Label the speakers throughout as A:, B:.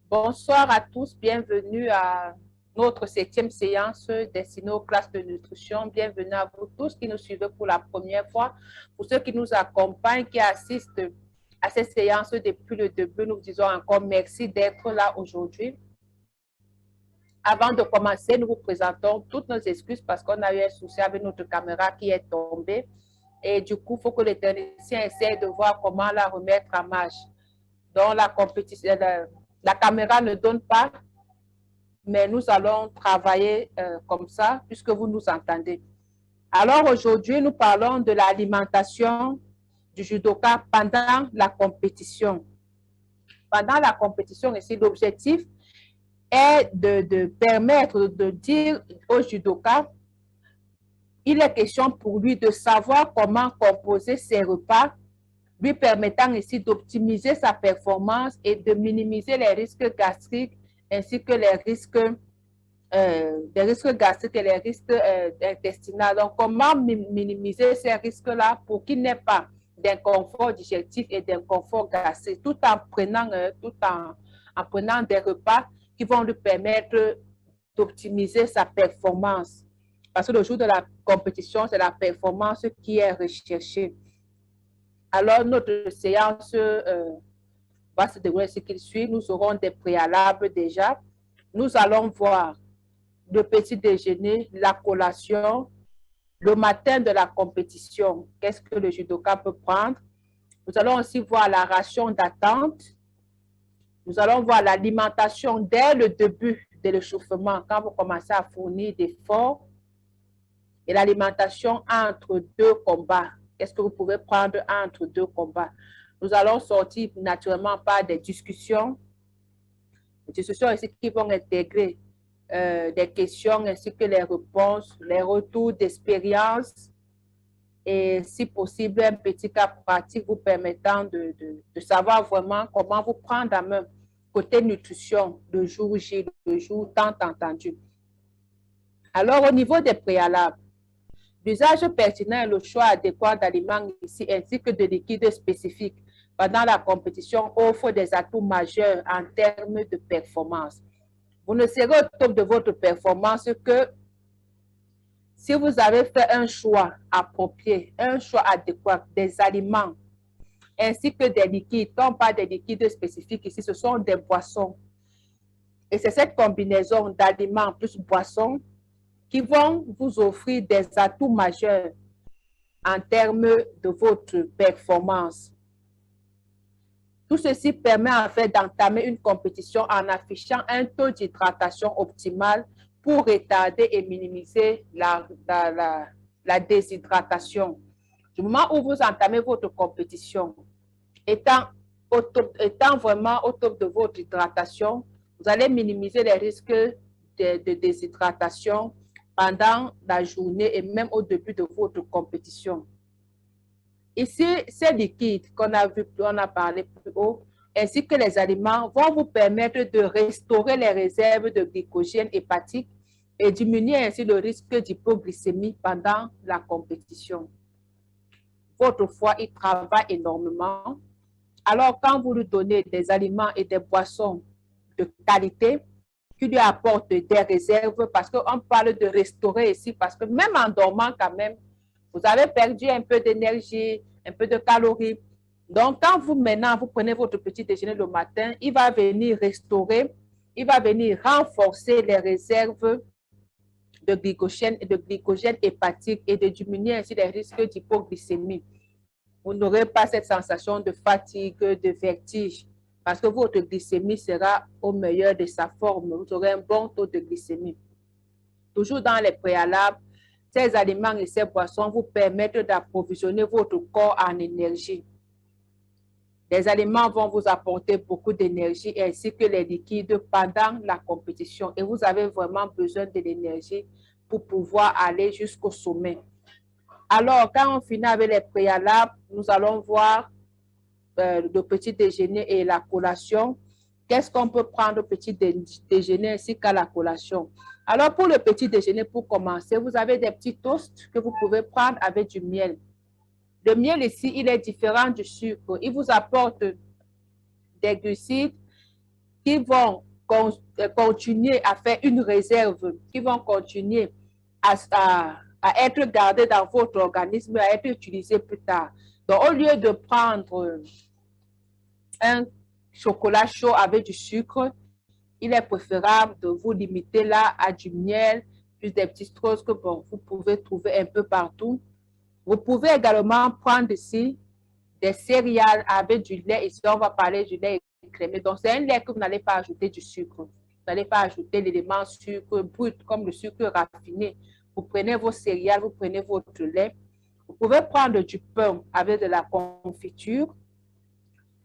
A: Bonsoir à tous, bienvenue à notre 7e séance destinée aux classes de nutrition. Bienvenue à vous tous qui nous suivez pour la première fois. Pour ceux qui nous accompagnent, qui assistent à cette séance depuis le début, nous vous disons encore merci d'être là aujourd'hui. Avant de commencer, nous vous présentons toutes nos excuses parce qu'on a eu un souci avec notre caméra qui est tombée. Et du coup, il faut que le technicien essaie de voir comment la remettre en marche. Donc, la caméra ne donne pas, mais nous allons travailler comme ça, puisque vous nous entendez. Alors, aujourd'hui, nous parlons de l'alimentation du judoka pendant la compétition. Pendant la compétition, ici, l'objectif est de permettre de dire au judoka, il est question pour lui de savoir comment composer ses repas, lui permettant ici d'optimiser sa performance et de minimiser les risques gastriques ainsi que les risques gastriques et les risques intestinaux. Donc, comment minimiser ces risques-là pour qu'il n'ait pas d'inconfort digestif et d'inconfort gastrique, tout en prenant des repas qui vont lui permettre d'optimiser sa performance. Parce que le jour de la compétition, c'est la performance qui est recherchée. Alors, notre séance va se dérouler ce qu'il suit. Nous aurons des préalables déjà. Nous allons voir le petit déjeuner, la collation, le matin de la compétition. Qu'est-ce que le judoka peut prendre? Nous allons aussi voir la ration d'attente. Nous allons voir l'alimentation dès le début de l'échauffement, quand vous commencez à fournir des efforts. Et l'alimentation entre deux combats. Qu'est-ce que vous pouvez prendre entre deux combats? Nous allons sortir naturellement par des discussions ici qui vont intégrer des questions ainsi que les réponses, les retours d'expérience et si possible un petit cas pratique vous permettant de savoir vraiment comment vous prendre en main côté nutrition le jour J, le jour tant entendu. Alors au niveau des préalables, l'usage pertinent et le choix adéquat d'aliments ici ainsi que de liquides spécifiques pendant la compétition offrent des atouts majeurs en termes de performance. Vous ne serez au top de votre performance que si vous avez fait un choix approprié, un choix adéquat des aliments ainsi que des liquides. Quand on parle des liquides spécifiques ici, ce sont des boissons. Et c'est cette combinaison d'aliments plus boissons qui vont vous offrir des atouts majeurs en termes de votre performance. Tout ceci permet en fait d'entamer une compétition en affichant un taux d'hydratation optimal pour retarder et minimiser la déshydratation. Du moment où vous entamez votre compétition, étant vraiment au top de votre hydratation, vous allez minimiser les risques de déshydratation pendant la journée et même au début de votre compétition. Ici, ces liquides qu'on a parlé plus haut, ainsi que les aliments, vont vous permettre de restaurer les réserves de glycogène hépatique et diminuer ainsi le risque d'hypoglycémie pendant la compétition. Votre foie, il travaille énormément. Alors, quand vous lui donnez des aliments et des boissons de qualité, qui lui apportent des réserves, parce qu'on parle de restaurer ici, parce que même en dormant quand même, vous avez perdu un peu d'énergie, un peu de calories. Donc, quand vous maintenant, vous prenez votre petit déjeuner le matin, il va venir restaurer, il va venir renforcer les réserves de glycogène hépatique et de diminuer ainsi les risques d'hypoglycémie. Vous n'aurez pas cette sensation de fatigue, de vertige, parce que votre glycémie sera au meilleur de sa forme. Vous aurez un bon taux de glycémie. Toujours dans les préalables, ces aliments et ces boissons vous permettent d'approvisionner votre corps en énergie. Les aliments vont vous apporter beaucoup d'énergie ainsi que les liquides pendant la compétition. Et vous avez vraiment besoin de l'énergie pour pouvoir aller jusqu'au sommet. Alors, quand on finit avec les préalables, nous allons voir le petit déjeuner et la collation. Qu'est-ce qu'on peut prendre au petit déjeuner ainsi qu'à la collation? Alors, pour le petit déjeuner, pour commencer, vous avez des petits toasts que vous pouvez prendre avec du miel. Le miel ici, il est différent du sucre. Il vous apporte des glucides qui vont continuer à faire une réserve, qui vont continuer à être gardés dans votre organisme, à être utilisés plus tard. Donc, au lieu de prendre un chocolat chaud avec du sucre, il est préférable de vous limiter là à du miel, plus des petites choses que bon, vous pouvez trouver un peu partout. Vous pouvez également prendre ici des céréales avec du lait. Ici, on va parler du lait écrémé. Donc, c'est un lait que vous n'allez pas ajouter du sucre. Vous n'allez pas ajouter l'élément sucre brut comme le sucre raffiné. Vous prenez vos céréales, vous prenez votre lait. Vous pouvez prendre du pain avec de la confiture.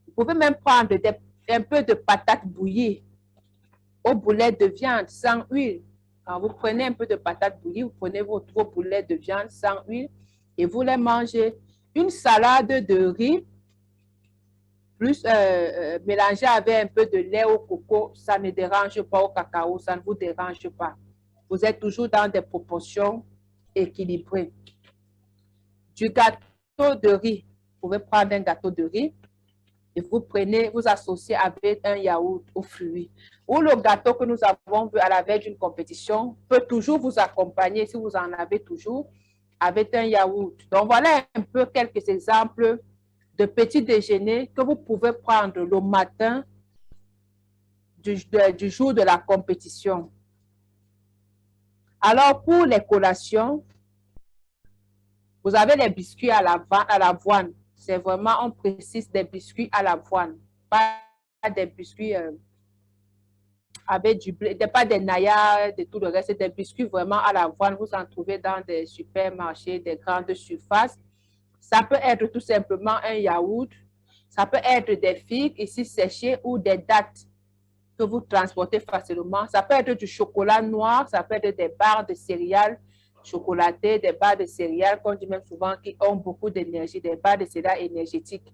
A: Vous pouvez même prendre un peu de patates bouillies aux boulettes de viande sans huile. Quand vous prenez un peu de patates bouillies, vous prenez vos boulettes de viande sans huile et vous les mangez. Une salade de riz, plus mélangée avec un peu de lait au coco, ça ne dérange pas, au cacao, ça ne vous dérange pas. Vous êtes toujours dans des proportions équilibrées. Du gâteau de riz, vous pouvez prendre un gâteau de riz et vous associez avec un yaourt aux fruits. Ou le gâteau que nous avons vu à la veille d'une compétition peut toujours vous accompagner, si vous en avez toujours, avec un yaourt. Donc, voilà un peu quelques exemples de petits déjeuners que vous pouvez prendre le matin du jour de la compétition. Alors, pour les collations, vous avez les biscuits à l'avoine. C'est vraiment, on précise, des biscuits à l'avoine, pas des biscuits avec du blé, pas des naillards, de tout le reste, c'est des biscuits vraiment à l'avoine. Vous en trouvez dans des supermarchés, des grandes surfaces. Ça peut être tout simplement un yaourt, ça peut être des figues ici séchées ou des dattes que vous transportez facilement. Ça peut être du chocolat noir, ça peut être des barres de céréales chocolatées, des barres de céréales qu'on dit même souvent qui ont beaucoup d'énergie, des barres de céréales énergétiques.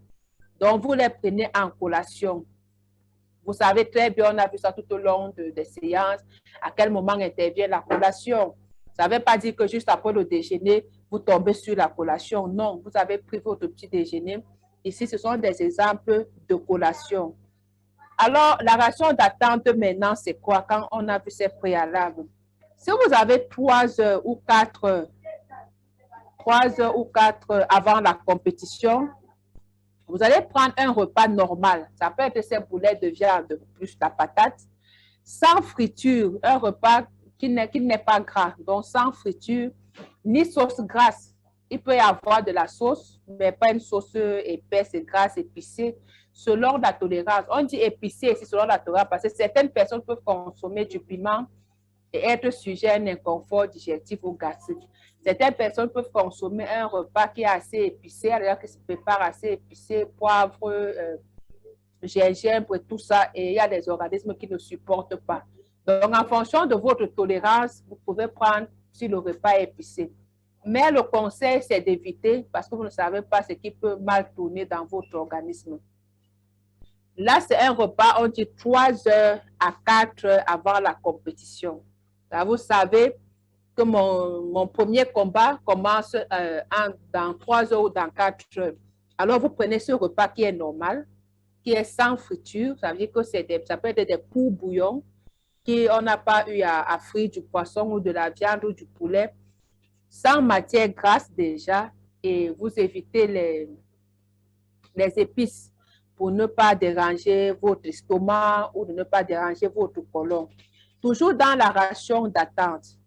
A: Donc, vous les prenez en collation. Vous savez très bien, on a vu ça tout au long des séances, à quel moment intervient la collation. Ça ne veut pas dire que juste après le déjeuner, vous tombez sur la collation. Non, vous avez pris votre petit déjeuner. Ici, ce sont des exemples de collation. Alors, la ration d'attente maintenant, c'est quoi quand on a vu ces préalables? Si vous avez 3 heures ou 4 heures, 3 heures ou 4 heures avant la compétition, vous allez prendre un repas normal. Ça peut être ces boulettes de viande plus la patate, sans friture, un repas qui n'est pas gras, donc sans friture, ni sauce grasse. Il peut y avoir de la sauce, mais pas une sauce épaisse et grasse, épicée, selon la tolérance. On dit épicée ici selon la tolérance parce que certaines personnes peuvent consommer du piment et être sujet à un inconfort digestif ou gastrique. Certaines personnes peuvent consommer un repas qui est assez épicé, alors qui se prépare assez épicé, poivre, gingembre et tout ça, et il y a des organismes qui ne supportent pas. Donc, en fonction de votre tolérance, vous pouvez prendre si le repas est épicé. Mais le conseil, c'est d'éviter parce que vous ne savez pas ce qui peut mal tourner dans votre organisme. Là, c'est un repas, on dit 3 heures à 4 heures avant la compétition. Là, vous savez que mon premier combat commence dans 3 heures ou dans 4 heures. Alors, vous prenez ce repas qui est normal, qui est sans friture. Ça veut dire que ça peut être des poux bouillons qu'on n'a pas eu à frire du poisson ou de la viande ou du poulet, sans matière grasse déjà, et vous évitez les épices pour ne pas déranger votre estomac ou de ne pas déranger votre côlon. Toujours dans la ration d'attente.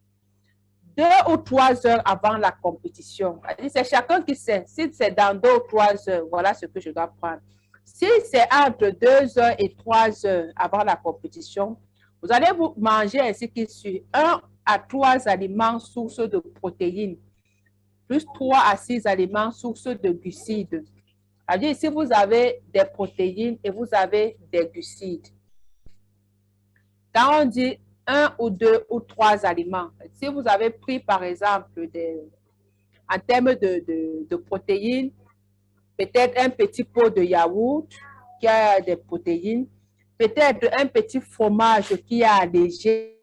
A: 2 ou 3 heures avant la compétition. C'est chacun qui sait. Si c'est dans 2 ou 3 heures, voilà ce que je dois prendre. Si c'est entre 2 heures et 3 heures avant la compétition, vous allez vous manger ainsi qu'il suit 1 à 3 aliments sources de protéines, plus 3 à 6 aliments sources de glucides. C'est-à-dire, si vous avez des protéines et vous avez des glucides, quand on dit 1 ou 2 ou 3 aliments, si vous avez pris par exemple, en termes de protéines, peut-être un petit pot de yaourt qui a des protéines, peut-être un petit fromage qui est allégé.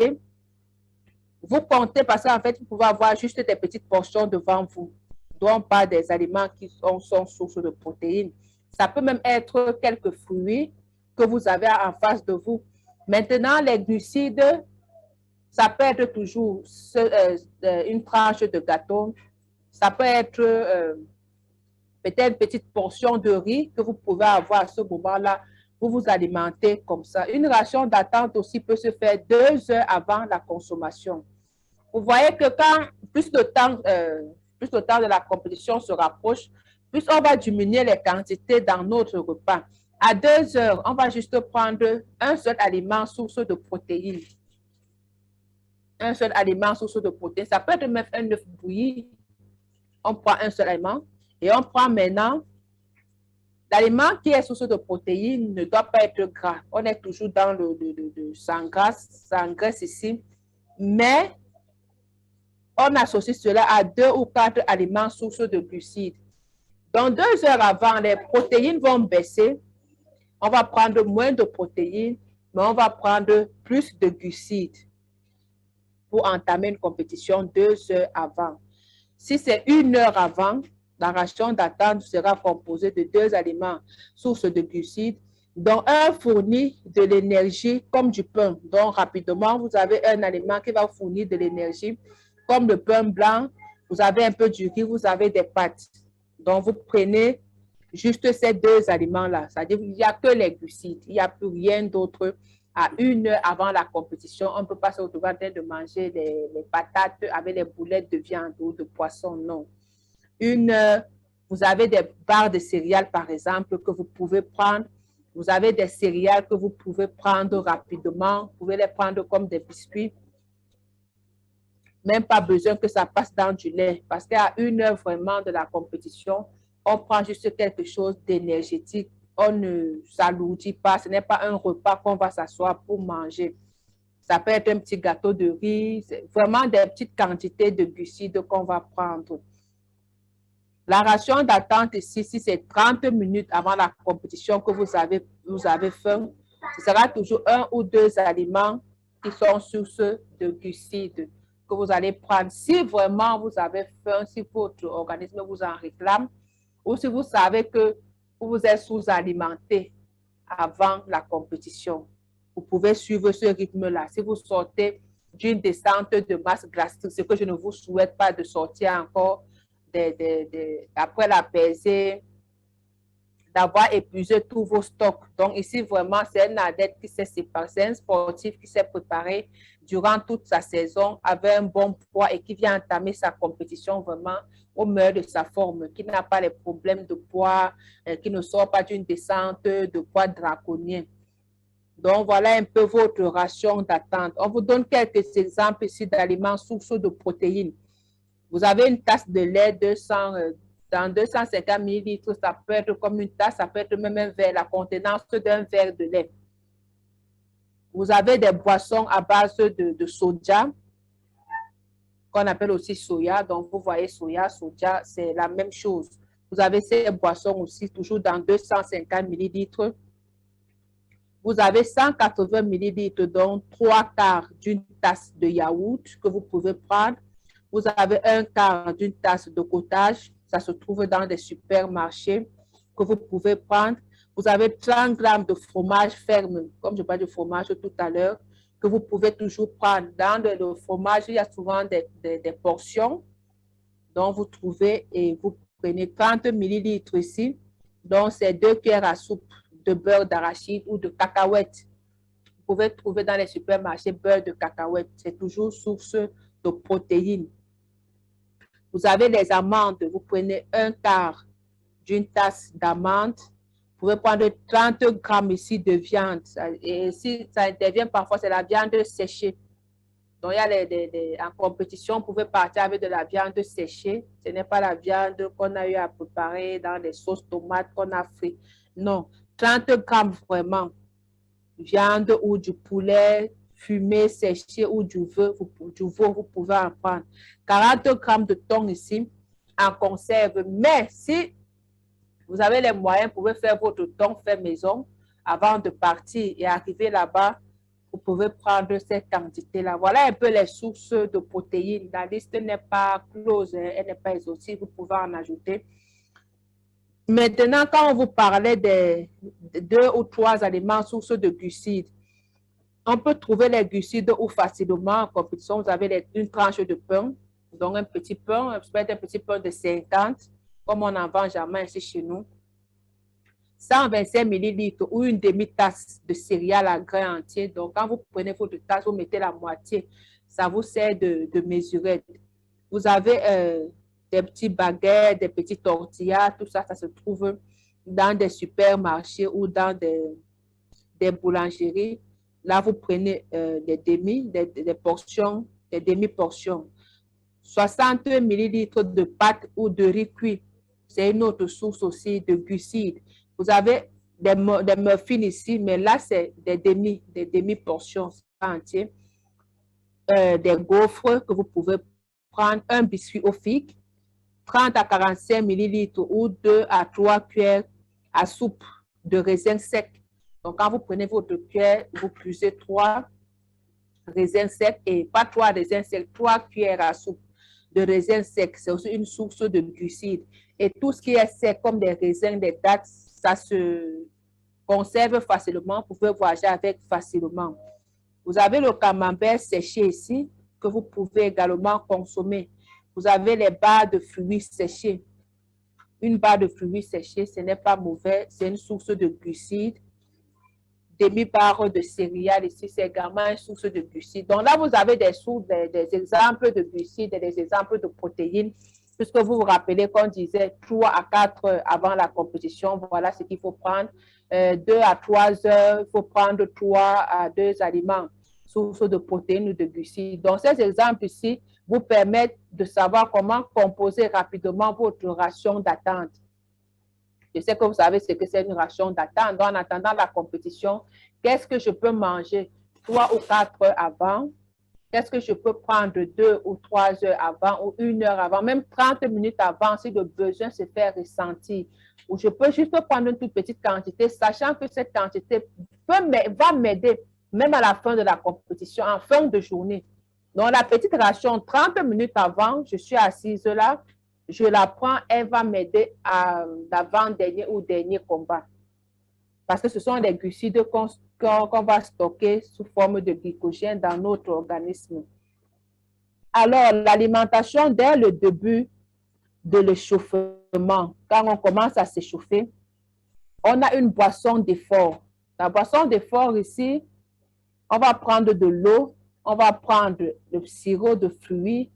A: Vous comptez parce qu'en fait, vous pouvez avoir juste des petites portions devant vous, donc pas des aliments qui sont source de protéines. Ça peut même être quelques fruits que vous avez en face de vous. Maintenant, les glucides, ça peut être toujours une tranche de gâteau. Ça peut être peut-être une petite portion de riz que vous pouvez avoir à ce moment-là. Vous vous alimentez comme ça. Une ration d'attente aussi peut se faire 2 heures avant la consommation. Vous voyez que quand plus le temps de la compétition se rapproche, plus on va diminuer les quantités dans notre repas. À 2 heures, on va juste prendre un seul aliment source de protéines. Un seul aliment source de protéines. Ça peut être même un œuf bouilli. On prend un seul aliment et on prend maintenant l'aliment qui est source de protéines ne doit pas être gras. On est toujours dans le sans graisse ici, mais on associe cela à 2 ou 4 aliments sources de glucides. Donc, 2 heures avant, les protéines vont baisser. On va prendre moins de protéines, mais on va prendre plus de glucides pour entamer une compétition 2 heures avant. Si c'est 1 heure avant, la ration d'attente sera composée de 2 aliments sources de glucides, dont un fournit de l'énergie comme du pain. Donc, rapidement, vous avez un aliment qui va fournir de l'énergie comme le pain blanc. Vous avez un peu du riz, vous avez des pâtes. Donc, vous prenez juste ces 2 aliments-là. C'est-à-dire qu'il n'y a que les glucides. Il n'y a plus rien d'autre. À 1 heure avant la compétition, on ne peut pas se retrouver en train de manger les patates avec les boulettes de viande ou de poisson, non. 1 heure, vous avez des barres de céréales, par exemple, que vous pouvez prendre. Vous avez des céréales que vous pouvez prendre rapidement. Vous pouvez les prendre comme des biscuits. Même pas besoin que ça passe dans du lait. Parce qu'à 1 heure vraiment de la compétition, on prend juste quelque chose d'énergétique. On ne s'alourdit pas. Ce n'est pas un repas qu'on va s'asseoir pour manger. Ça peut être un petit gâteau de riz. C'est vraiment des petites quantités de glucides qu'on va prendre. La ration d'attente ici, si c'est 30 minutes avant la compétition que vous avez faim, ce sera toujours 1 ou 2 aliments qui sont sources de glucides que vous allez prendre. Si vraiment vous avez faim, si votre organisme vous en réclame, ou si vous savez que vous êtes sous-alimenté avant la compétition, vous pouvez suivre ce rythme-là. Si vous sortez d'une descente de masse gastrique, ce que je ne vous souhaite pas de sortir encore après la pesée, d'avoir épuisé tous vos stocks. Donc ici, vraiment, c'est un athlète qui s'est séparé, c'est un sportif qui s'est préparé durant toute sa saison avec un bon poids et qui vient entamer sa compétition vraiment au meilleur de sa forme, qui n'a pas les problèmes de poids, qui ne sort pas d'une descente de poids draconien. Donc, voilà un peu votre ration d'attente. On vous donne quelques exemples ici d'aliments sources de protéines. Vous avez une tasse de lait dans 250 ml, ça peut être comme une tasse, ça peut être même un verre, la contenance d'un verre de lait. Vous avez des boissons à base de soja, qu'on appelle aussi soya. Donc, vous voyez soja, c'est la même chose. Vous avez ces boissons aussi, toujours dans 250 ml. Vous avez 180 ml, donc 3/4 d'une tasse de yaourt que vous pouvez prendre. Vous avez 1/4 d'une tasse de cottage. Ça se trouve dans des supermarchés que vous pouvez prendre. Vous avez 30 grammes de fromage ferme, comme je parlais de fromage tout à l'heure, que vous pouvez toujours prendre. Dans le fromage, il y a souvent des portions dont vous trouvez et vous prenez 30 millilitres ici. Donc, c'est 2 cuillères à soupe de beurre d'arachide ou de cacahuètes. Vous pouvez trouver dans les supermarchés beurre de cacahuètes. C'est toujours source de protéines. Vous avez les amandes. Vous prenez 1/4 d'une tasse d'amandes. Vous pouvez prendre 30 grammes ici de viande. Et si ça intervient parfois, c'est la viande séchée. Donc, il y a en compétition, vous pouvez partir avec de la viande séchée. Ce n'est pas la viande qu'on a eu à préparer dans des sauces tomates qu'on a frites. Non, 30 grammes vraiment. Viande ou du poulet fumé, séché ou du veau, vous pouvez en prendre. 40 grammes de thon ici en conserve. Mais si vous avez les moyens, vous pouvez faire votre thon fait maison avant de partir et arriver là-bas. Vous pouvez prendre cette quantité-là. Voilà un peu les sources de protéines. La liste n'est pas close, elle n'est pas exhaustive. Vous pouvez en ajouter. Maintenant, quand on vous parlait des 2 ou 3 aliments sources de glucides, On peut trouver les glucides ou facilement en compétition. Vous avez une tranche de pain, donc un petit pain, peut être un petit pain de 50, comme on en vend jamais ici chez nous. 125 millilitres ou une demi-tasse de céréales à grains entiers. Donc, quand vous prenez votre tasse, vous mettez la moitié. Ça vous sert de mesurette. Vous avez des petits baguettes, des petits tortillas, tout ça, ça se trouve dans des supermarchés ou dans des boulangeries. Là, vous prenez des portions, des demi-portions. 60 millilitres de pâte ou de riz cuit. C'est une autre source aussi de glucides. Vous avez des muffins ici, mais là, c'est des demi-portions entières. Des gaufres que vous pouvez prendre, un biscuit au figues, 30 à 45 millilitres ou 2 à 3 cuillères à soupe de raisins secs. Donc, quand vous prenez votre cuillère, vous puisez 3 raisins secs et pas 3 raisins secs, 3 cuillères à soupe de raisins secs. C'est aussi une source de glucides. Et tout ce qui est sec, comme des raisins, des dattes, ça se conserve facilement. Vous pouvez voyager avec facilement. Vous avez le camembert séché ici, que vous pouvez également consommer. Vous avez les barres de fruits séchés. Une barre de fruits séchés, ce n'est pas mauvais, c'est une source de glucides. Demi-barre de céréales ici, c'est également une source de glucides. Donc là, vous avez des exemples de glucides et des exemples de protéines, puisque vous vous rappelez qu'on disait 3 à 4 heures avant la compétition, voilà ce qu'il faut prendre. 2 à 3 heures, il faut prendre 3 à 2 aliments, sources de protéines ou de glucides. Donc, ces exemples ici vous permettent de savoir comment composer rapidement votre ration d'attente. Je sais que vous savez ce que c'est une ration d'attente. Donc, en attendant la compétition, qu'est-ce que je peux manger 3 ou 4 heures avant? Qu'est-ce que je peux prendre 2 ou 3 heures avant ou 1 heure avant, même 30 minutes avant si le besoin se fait ressentir? Ou je peux juste prendre une toute petite quantité, sachant que cette quantité va m'aider même à la fin de la compétition, en fin de journée. Donc, la petite ration, 30 minutes avant, je suis assise là, je la prends, elle va m'aider à l'avant-dernier ou dernier combat. Parce que ce sont des glucides qu'on va stocker sous forme de glycogène dans notre organisme. Alors, l'alimentation dès le début de l'échauffement, quand on commence à s'échauffer, on a une boisson d'effort. La boisson d'effort ici, on va prendre de l'eau, on va prendre le sirop de fruits.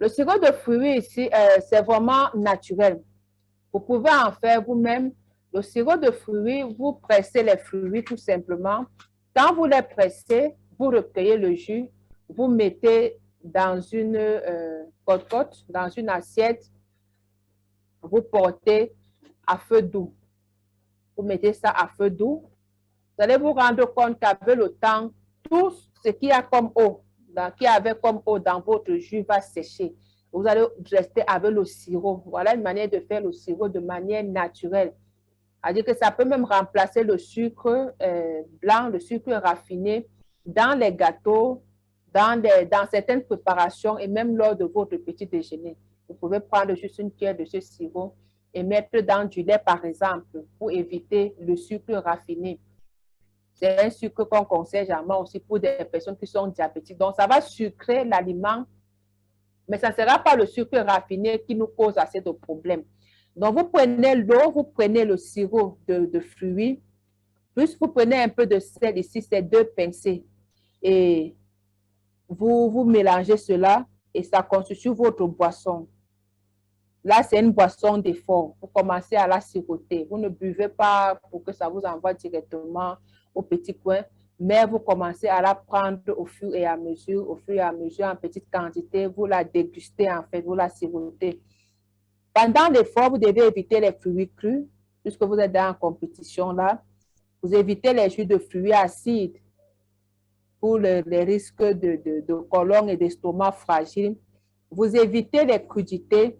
A: Le sirop de fruits ici, c'est vraiment naturel. Vous pouvez en faire vous-même. Le sirop de fruits, vous pressez les fruits tout simplement. Quand vous les pressez, vous recueillez le jus, vous mettez dans une cocotte, dans une assiette, vous portez à feu doux. Vous mettez ça à feu doux. Vous allez vous rendre compte qu'avec le temps, tout ce qu'il y a comme eau, qui avait comme eau dans votre jus va sécher. Vous allez rester avec le sirop. Voilà une manière de faire le sirop de manière naturelle. C'est-à-dire que ça peut même remplacer le sucre blanc, le sucre raffiné dans les gâteaux, dans certaines préparations et même lors de votre petit déjeuner. Vous pouvez prendre juste une cuillère de ce sirop et mettre dans du lait, par exemple, pour éviter le sucre raffiné. C'est un sucre qu'on conseille jamais aussi pour des personnes qui sont diabétiques. Donc, ça va sucrer l'aliment, mais ça ne sera pas le sucre raffiné qui nous cause assez de problèmes. Donc, vous prenez l'eau, vous prenez le sirop de fruits, plus vous prenez un peu de sel ici, c'est 2 pincées. Et vous mélangez cela et ça constitue votre boisson. Là, c'est une boisson d'effort. Vous commencez à la siroter. Vous ne buvez pas pour que ça vous envoie directement au petit coin, mais vous commencez à la prendre au fur et à mesure, en petite quantité. Vous la dégustez en fait, vous la sirotez. Pendant l'effort, vous devez éviter les fruits crus, puisque vous êtes dans la compétition là. Vous évitez les jus de fruits acides pour les risques de colon et d'estomac fragile. Vous évitez les crudités.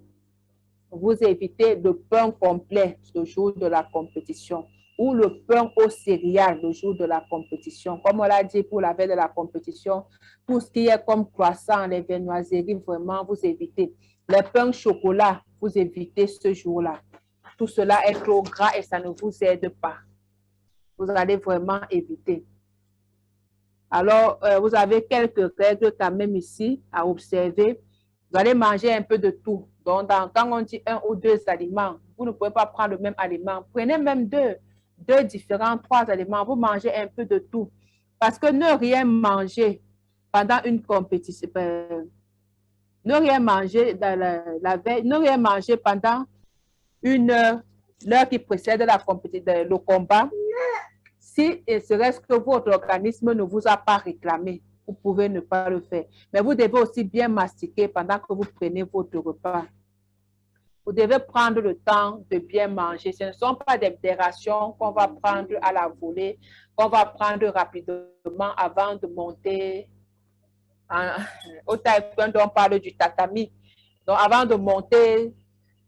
A: Vous évitez le pain complet le jour de la compétition ou le pain aux céréales le jour de la compétition. Comme on l'a dit pour la veille de la compétition, tout ce qui est comme croissant, les viennoiseries, vraiment, vous évitez. Les pains au chocolat, vous évitez ce jour-là. Tout cela est trop gras et ça ne vous aide pas. Vous allez vraiment éviter. Alors, vous avez quelques règles quand même ici à observer. Vous allez manger un peu de tout. Donc, quand on dit un ou deux aliments, vous ne pouvez pas prendre le même aliment. Prenez même deux différents, trois aliments. Vous mangez un peu de tout. Parce que ne rien manger pendant une compétition, ne rien manger dans la veille, ne rien manger pendant une heure, l'heure qui précède la compétition, le combat, si serait-ce que votre organisme ne vous a pas réclamé, vous pouvez ne pas le faire. Mais vous devez aussi bien mastiquer pendant que vous prenez votre repas. Vous devez prendre le temps de bien manger. Ce ne sont pas des rations qu'on va prendre à la volée, qu'on va prendre rapidement avant de monter. Au taekwondo, on parle du tatami. Donc, avant de monter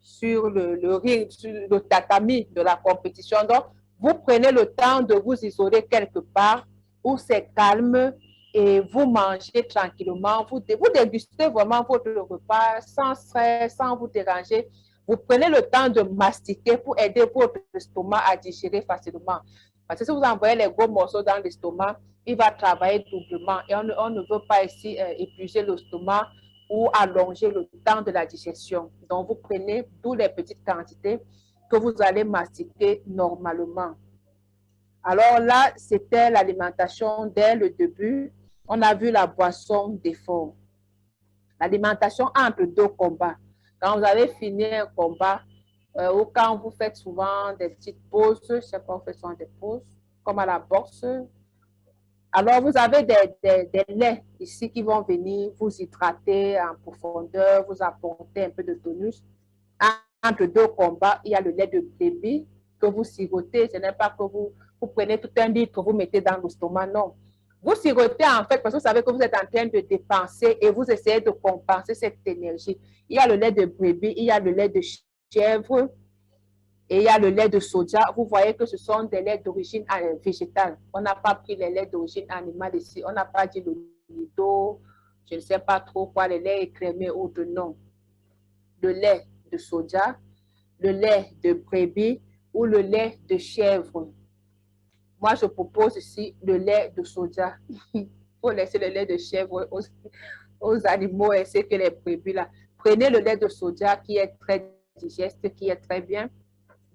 A: sur le ring, sur le tatami de la compétition. Donc, vous prenez le temps de vous isoler quelque part où c'est calme et vous mangez tranquillement. Vous dégustez vraiment votre repas sans stress, sans vous déranger. Vous prenez le temps de mastiquer pour aider votre estomac à digérer facilement. Parce que si vous envoyez les gros morceaux dans l'estomac, il va travailler doublement. Et on ne veut pas ici épuiser l'estomac ou allonger le temps de la digestion. Donc, vous prenez d'où les petites quantités que vous allez mastiquer normalement. Alors là, c'était l'alimentation dès le début. On a vu la boisson d'effort. L'alimentation entre deux combats. Quand vous avez fini un combat, ou quand vous faites souvent des petites pauses, je ne sais pas, vous faites souvent des pauses, comme à la boxe. Alors, vous avez des laits ici qui vont venir vous hydrater en profondeur, vous apporter un peu de tonus. Entre deux combats, il y a le lait de bébé que vous sirotez. Ce n'est pas que vous prenez tout un litre que vous mettez dans l'estomac, non. Vous sirotez en fait parce que vous savez que vous êtes en train de dépenser et vous essayez de compenser cette énergie. Il y a le lait de bébé, il y a le lait de chèvre, et il y a le lait de soja. Vous voyez que ce sont des laits d'origine végétale. On n'a pas pris les laits d'origine animale ici. On n'a pas dit le nido, je ne sais pas trop quoi, les laits écrémés ou de nom. Le lait de soja, le lait de brebis ou le lait de chèvre. Moi, je propose ici le lait de soja. Il faut laisser le lait de chèvre aux animaux ainsi que les brebis là. Prenez le lait de soja qui est très digeste, qui est très bien.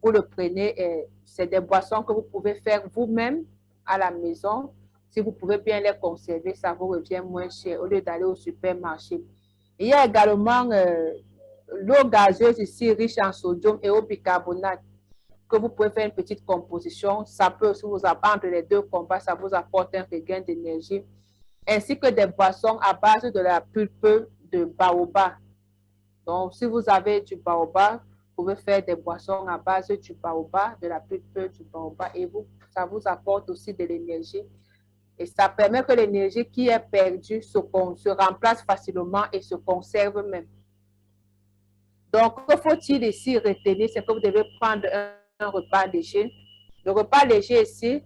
A: Vous le prenez, c'est des boissons que vous pouvez faire vous-même à la maison. Si vous pouvez bien les conserver, ça vous revient moins cher au lieu d'aller au supermarché. Il y a également l'eau gazeuse ici, riche en sodium et au bicarbonate, que vous pouvez faire une petite composition. Ça peut aussi vous apprendre les deux combats, ça vous apporte un regain d'énergie. Ainsi que des boissons à base de la pulpe de baobab. Donc, si vous avez du baobab, vous pouvez faire des boissons à base du baobab, de la pulpe du baobab, et ça vous apporte aussi de l'énergie. Et ça permet que l'énergie qui est perdue se remplace facilement et se conserve même. Donc, que faut-il ici retenir? C'est que vous devez prendre un repas léger. Le repas léger ici,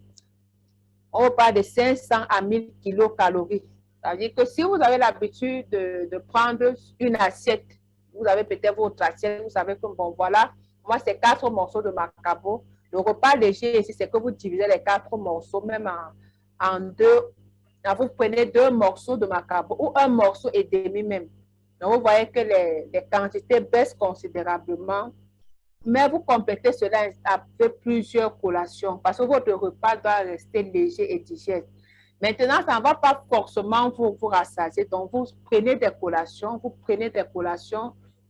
A: on parle de 500 à 1000 kilocalories. C'est-à-dire que si vous avez l'habitude de prendre une assiette, vous avez peut-être votre assiette, vous savez que, bon, voilà, moi, c'est 4 morceaux de macabo. Le repas léger ici, c'est que vous divisez les 4 morceaux, même en deux. Vous prenez 2 morceaux de macabo ou un morceau et demi même. Donc, vous voyez que les quantités baissent considérablement. Mais vous complétez cela avec plusieurs collations parce que votre repas doit rester léger et digeste. Maintenant, ça ne va pas forcément vous rassasier. Donc, vous prenez des collations,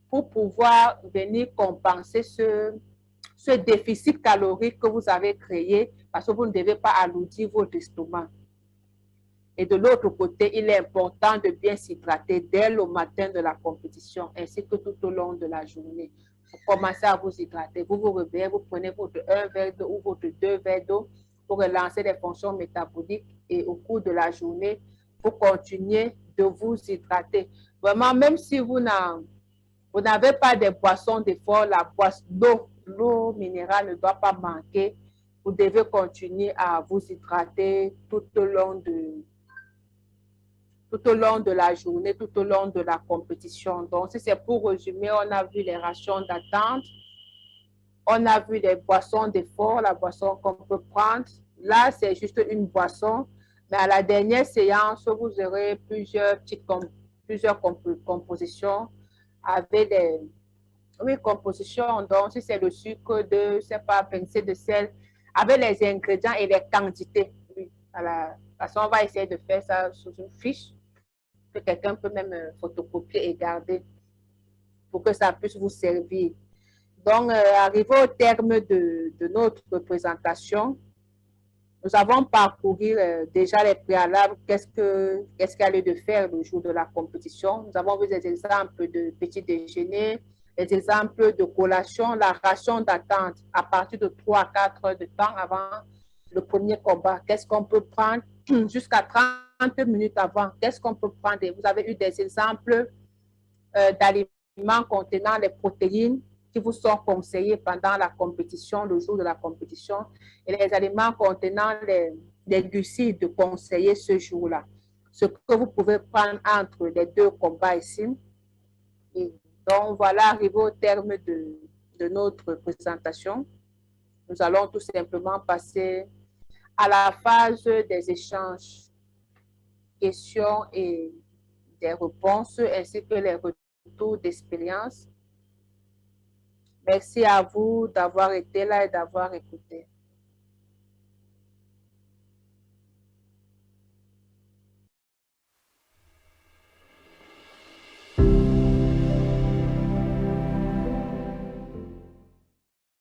A: pour pouvoir venir compenser ce déficit calorique que vous avez créé parce que vous ne devez pas alourdir votre estomac. Et de l'autre côté, il est important de bien s'hydrater dès le matin de la compétition ainsi que tout au long de la journée. Vous commencez à vous hydrater, vous vous réveillez, vous prenez votre 1 verre d'eau ou votre 2 verres d'eau pour relancer les fonctions métaboliques et au cours de la journée, vous continuez de vous hydrater. Vraiment, même si vous n'avez pas de boissons d'effort, l'eau minérale ne doit pas manquer. Vous devez continuer à vous hydrater tout au long de la journée, tout au long de la compétition. Donc, si c'est pour résumer, on a vu les rations d'attente, on a vu les boissons d'effort, la boisson qu'on peut prendre. Là, c'est juste une boisson Mais à la dernière séance, vous aurez plusieurs compositions avec des, oui, compositions. Donc, si c'est le sucre de, je sais pas, pincée de sel, avec les ingrédients et les quantités. Oui, à la façon, on va essayer de faire ça sous une fiche que quelqu'un peut même photocopier et garder pour que ça puisse vous servir. Donc, arrivé au terme de notre présentation, nous avons parcouru déjà les préalables, qu'est-ce qu'il y a lieu de faire le jour de la compétition. Nous avons vu des exemples de petit déjeuner, des exemples de collation, la ration d'attente à partir de 3 à 4 heures de temps avant le premier combat. Qu'est-ce qu'on peut prendre jusqu'à 30 minutes avant? Qu'est-ce qu'on peut prendre? Vous avez eu des exemples d'aliments contenant les protéines qui vous sont conseillés pendant la compétition, le jour de la compétition, et les aliments contenant les glucides conseillés ce jour-là. Ce que vous pouvez prendre entre les deux combats ici. Et donc, voilà, arrivé au terme de notre présentation. Nous allons tout simplement passer à la phase des échanges, questions et des réponses, ainsi que les retours d'expérience. Merci à vous d'avoir été là et d'avoir écouté.